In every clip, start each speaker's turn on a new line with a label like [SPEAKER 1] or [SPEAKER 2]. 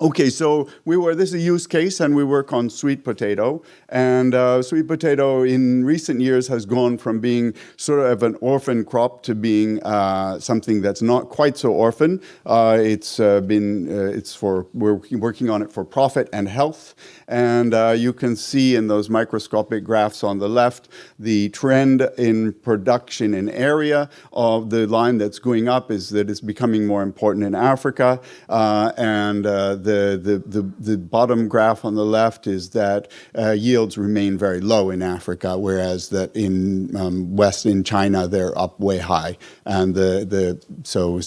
[SPEAKER 1] Okay, so this is a use case, and we work on sweet potato. And sweet potato in recent years has gone from being sort of an orphan crop to being something that's not quite so orphan. We're working on it for profit and health. And you can see in those microscopic graphs on the left, the trend in production in area of the line that's going up is that it's becoming more important in Africa. The bottom graph on the left is that yields remain very low in Africa, whereas that in China they're up way high. And so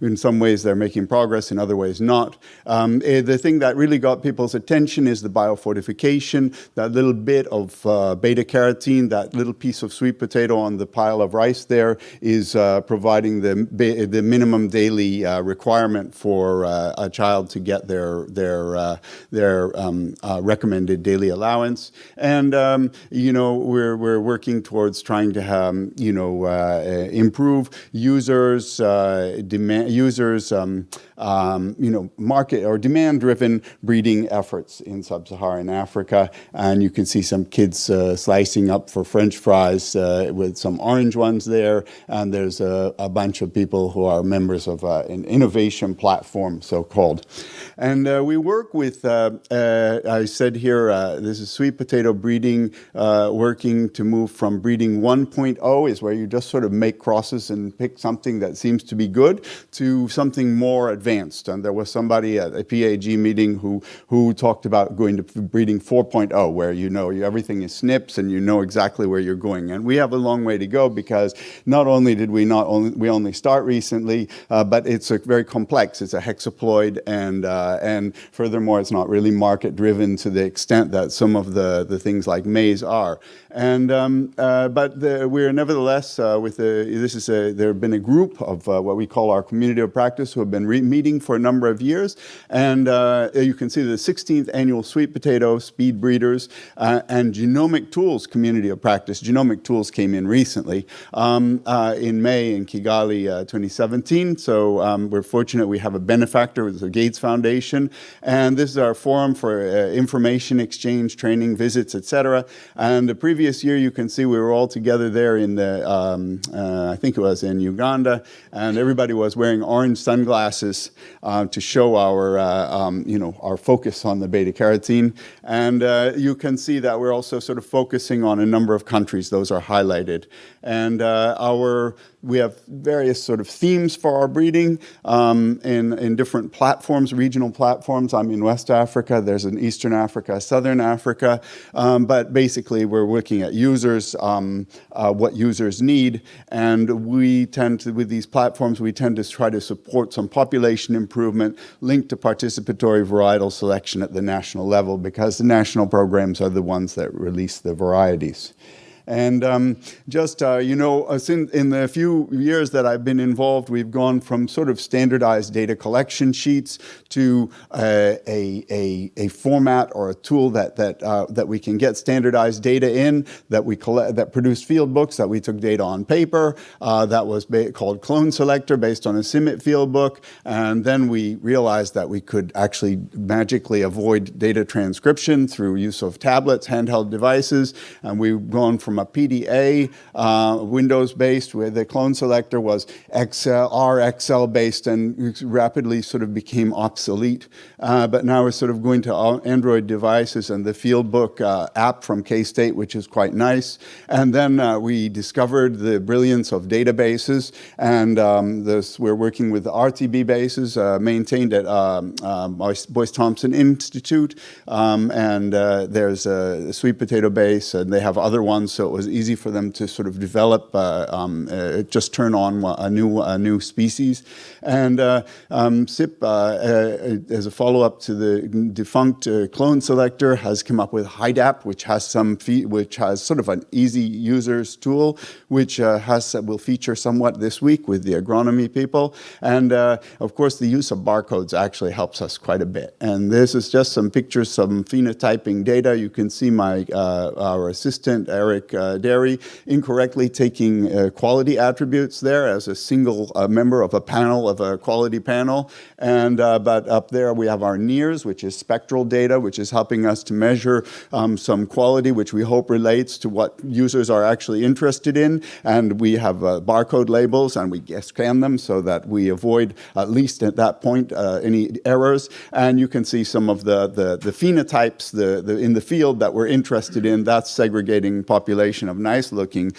[SPEAKER 1] in some ways they're making progress, in other ways not. The thing that really got people's attention is the biofortification. That little bit of beta carotene, that little piece of sweet potato on the pile of rice there, is providing the minimum daily requirement for a child to get their recommended daily allowance. And we're working towards trying to have improve users market or demand-driven breeding efforts in Sub-Saharan Africa. And you can see some kids slicing up for French fries with some orange ones there. And there's a bunch of people who are members of an innovation platform, so-called. And we work with, I said here, this is sweet potato breeding, working to move from breeding 1.0, is where you just sort of make crosses and pick something that seems to be good, to something more advanced. And there was somebody at a PAG meeting who talked about going to breeding 4.0, where everything is SNPs and you know exactly where you're going. And we have a long way to go, because not only did we only start recently, but it's very complex. It's a hexaploid, and furthermore, it's not really market driven to the extent that some of the things like maize are. And but we're nevertheless there have been a group of what we call our community of practice who have been meeting for a number of years, and you can see the 16th annual sweet potato speed breeders and genomic tools community of practice. Genomic tools came in recently in May in Kigali 2017. So we're fortunate we have a benefactor with the Gates Foundation, and this is our forum for information exchange, training, visits, etc. And the previous year, you can see we were all together there in I think it was in Uganda, and everybody was wearing orange sunglasses to show our focus on the beta carotene. And you can see that we're also sort of focusing on a number of countries. Those are highlighted. And we have various sort of themes for our breeding in different platforms, regional platforms. I'm in West Africa. There's in Eastern Africa, Southern Africa. But basically, we're looking at users, what users need. And we tend to, with these platforms, we tend to try to support some population improvement linked to participatory varietal selection at the national level, because the national programs are the ones that release the varieties. And in the few years that I've been involved, we've gone from sort of standardized data collection sheets to a format or a tool that we can get standardized data in, that produced field books, that we took data on paper, that was called Clone Selector, based on a CIMIT field book. And then we realized that we could actually magically avoid data transcription through use of tablets, handheld devices. And we've gone from a PDA, Windows-based, where the Clone Selector was RXL-based and rapidly sort of became obsolete. But now we're sort of going to Android devices and the Fieldbook app from K-State, which is quite nice. And then we discovered the brilliance of databases, and we're working with the RTB bases maintained at Boyce Thompson Institute, and there's a sweet potato base, and they have other ones, so it was easy for them to sort of develop, just turn on a new species. And SIP, as a follow-up to the defunct Clone Selector, has come up with HIDAP, which has sort of an easy users tool, which will feature somewhat this week with the agronomy people. And of course, the use of barcodes actually helps us quite a bit. And this is just some pictures, some phenotyping data. You can see our assistant Eric dairy, incorrectly taking quality attributes there as a single member of a panel, of a quality panel. And but up there we have our NIRS, which is spectral data, which is helping us to measure some quality, which we hope relates to what users are actually interested in. And we have barcode labels, and we scan them so that we avoid, at least at that point, any errors. And you can see some of the phenotypes in the field that we're interested in. That's segregating population of nice-looking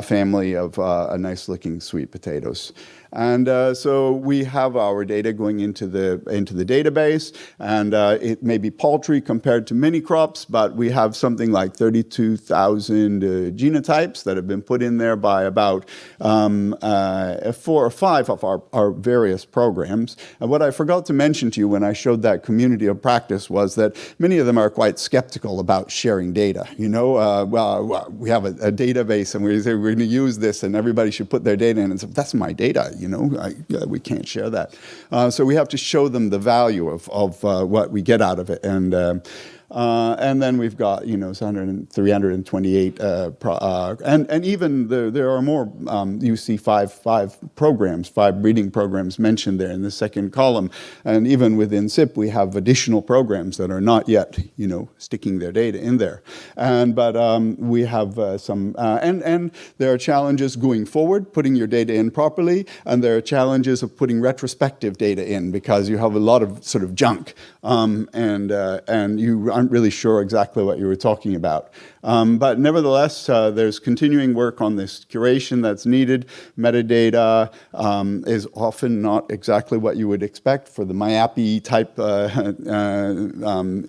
[SPEAKER 1] family of nice-looking sweet potatoes. And so we have our data going into the database, and it may be paltry compared to many crops, but we have something like 32,000 genotypes that have been put in there by about 4 or 5 of our various programs. And what I forgot to mention to you when I showed that community of practice was that many of them are quite skeptical about sharing data. You know, well, we have a database, and we say we're going to use this, and everybody should put their data in, and say, that's my data. You know, we can't share that. So we have to show them the value of what we get out of it. And then we've got, you know, 328, and even there are more. You see five breeding programs mentioned there in the second column. And even within SIP, we have additional programs that are not yet, you know, sticking their data in there. But we have some, and there are challenges going forward, putting your data in properly, and there are challenges of putting retrospective data in because you have a lot of sort of junk, and you aren't really sure exactly what you were talking about. But nevertheless, there's continuing work on this curation that's needed. Metadata is often not exactly what you would expect for the MIAPI type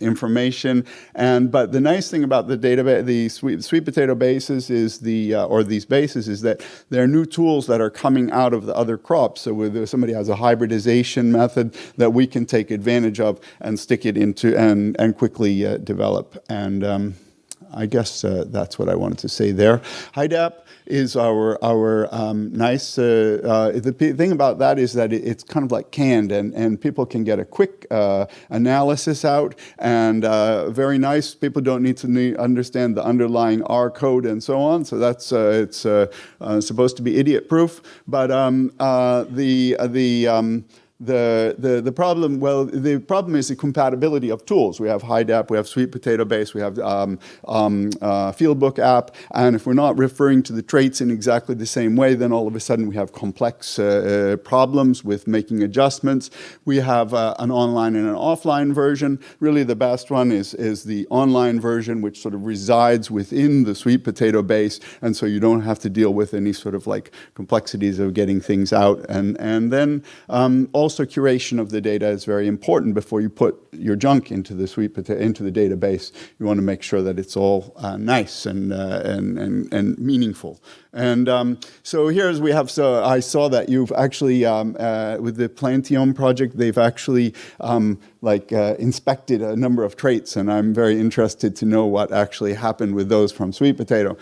[SPEAKER 1] information. But the nice thing about the database, the sweet potato bases is or these bases is that there are new tools that are coming out of the other crops. So whether somebody has a hybridization method that we can take advantage of and stick it into and quickly develop. And I guess that's what I wanted to say there. HIDAP is our nice, the thing about that is that it's kind of like canned, and people can get a quick analysis out, and very nice. People don't need to understand the underlying R code and so on, so that's it's supposed to be idiot-proof. But the problem is the compatibility of tools. We have HIDAP, we have Sweet Potato Base, we have Fieldbook app, and if we're not referring to the traits in exactly the same way, then all of a sudden we have complex problems with making adjustments. We have an online and an offline version. Really the best one is the online version, which sort of resides within the Sweet Potato Base, and so you don't have to deal with any sort of like complexities of getting things out. And then also curation of the data is very important before you put your junk into the into the database. You want to make sure that it's all nice and meaningful. And so here's we have. So I saw that you've actually with the Plantium project, they've actually inspected a number of traits, and I'm very interested to know what actually happened with those from sweet potato.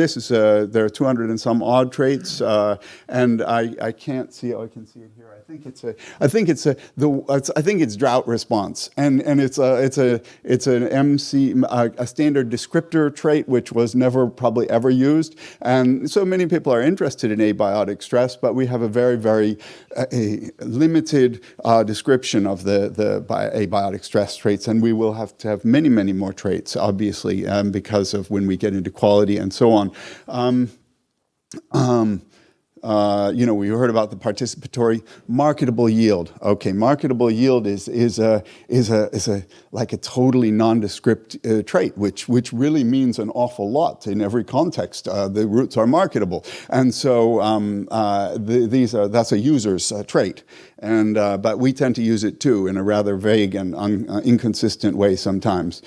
[SPEAKER 1] This is there are 200 and some odd traits, and I can't see. Oh, I can see it here. I think it's drought response, and it's an MC a standard descriptor trait which was never probably ever used, and so many people are interested in abiotic stress, but we have a very limited description of the abiotic stress traits, and we will have to have many more traits, obviously, because of when we get into quality and so on. We heard about the participatory marketable yield. Okay, marketable yield is a like a totally nondescript trait, which really means an awful lot in every context. The roots are marketable, and so that's a user's trait, and but we tend to use it too in a rather vague and inconsistent way sometimes.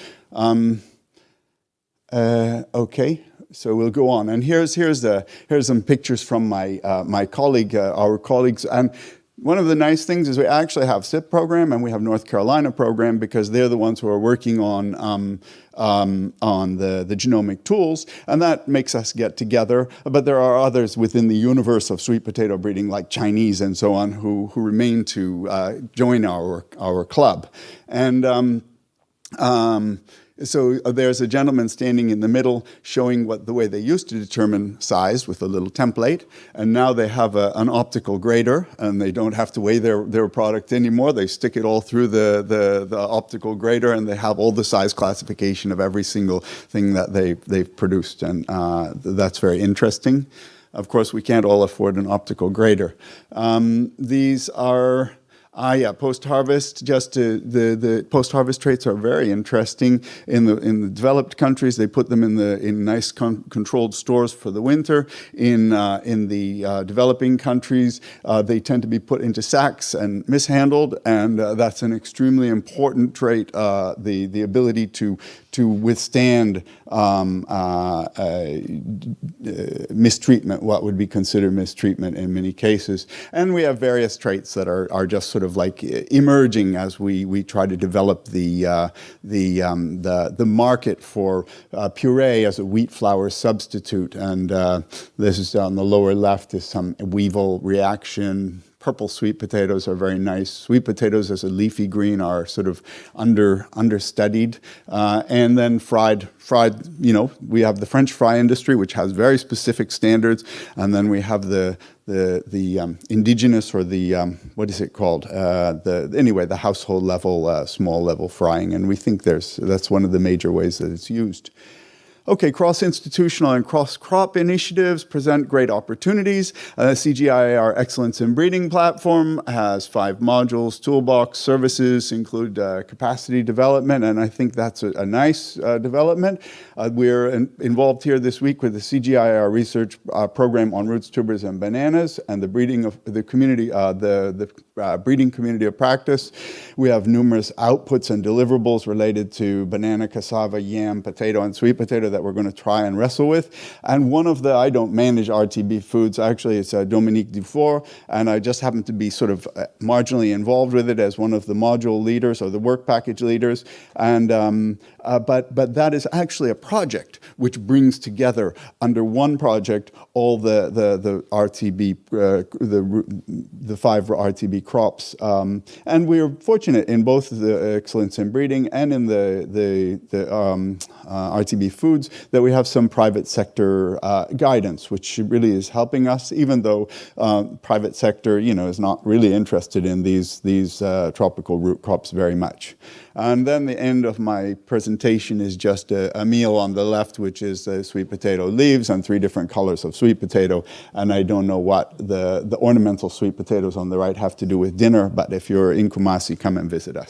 [SPEAKER 1] Okay. So we'll go on, and here's some pictures from my colleague, our colleagues, and one of the nice things is we actually have SIP program and we have North Carolina program because they're the ones who are working on the genomic tools, and that makes us get together. But there are others within the universe of sweet potato breeding, like Chinese and so on, who remain to join our club, and. So there's a gentleman standing in the middle showing the way they used to determine size with a little template, and now they have an optical grader, and they don't have to weigh their product anymore. They stick it all through the optical grader, and they have all the size classification of every single thing that they've produced, and that's very interesting. Of course, we can't all afford an optical grader. These are post-harvest. The post-harvest traits are very interesting. In the developed countries, they put them in nice controlled stores for the winter. In the developing countries, they tend to be put into sacks and mishandled, and that's an extremely important trait. The ability to withstand mistreatment, what would be considered mistreatment in many cases. And we have various traits that are just sort of like emerging as we try to develop the market for puree as a wheat flour substitute. And this is on the lower left is some weevil reaction. Purple sweet potatoes are very nice. Sweet potatoes as a leafy green are sort of understudied. And then fried, we have the French fry industry, which has very specific standards. And then we have the indigenous, or the, what is it called? The household level, small level frying. And we think that's one of the major ways that it's used. Okay, cross-institutional and cross-crop initiatives present great opportunities. CGIAR Excellence in Breeding Platform has 5 modules. Toolbox services include capacity development, and I think that's a nice development. We're involved here this week with the CGIAR Research Program on roots, tubers, and bananas, and the breeding of the community, the breeding community of practice. We have numerous outputs and deliverables related to banana, cassava, yam, potato, and sweet potato that we're going to try and wrestle with. And one of I don't manage RTBFoods, actually it's Dominique Dufour, and I just happen to be sort of marginally involved with it as one of the module leaders or the work package leaders. And but that is actually a project which brings together under one project all the RTB, the 5 RTB crops. And we're fortunate in both the Excellence in Breeding and in the RTBFoods that we have some private sector guidance, which really is helping us, even though private sector, is not really interested in these tropical root crops very much. And then the end of my presentation is just a meal on the left, which is the sweet potato leaves and 3 different colors of sweet potato. And I don't know what the ornamental sweet potatoes on the right have to do with dinner, but if you're in Kumasi, come and visit us.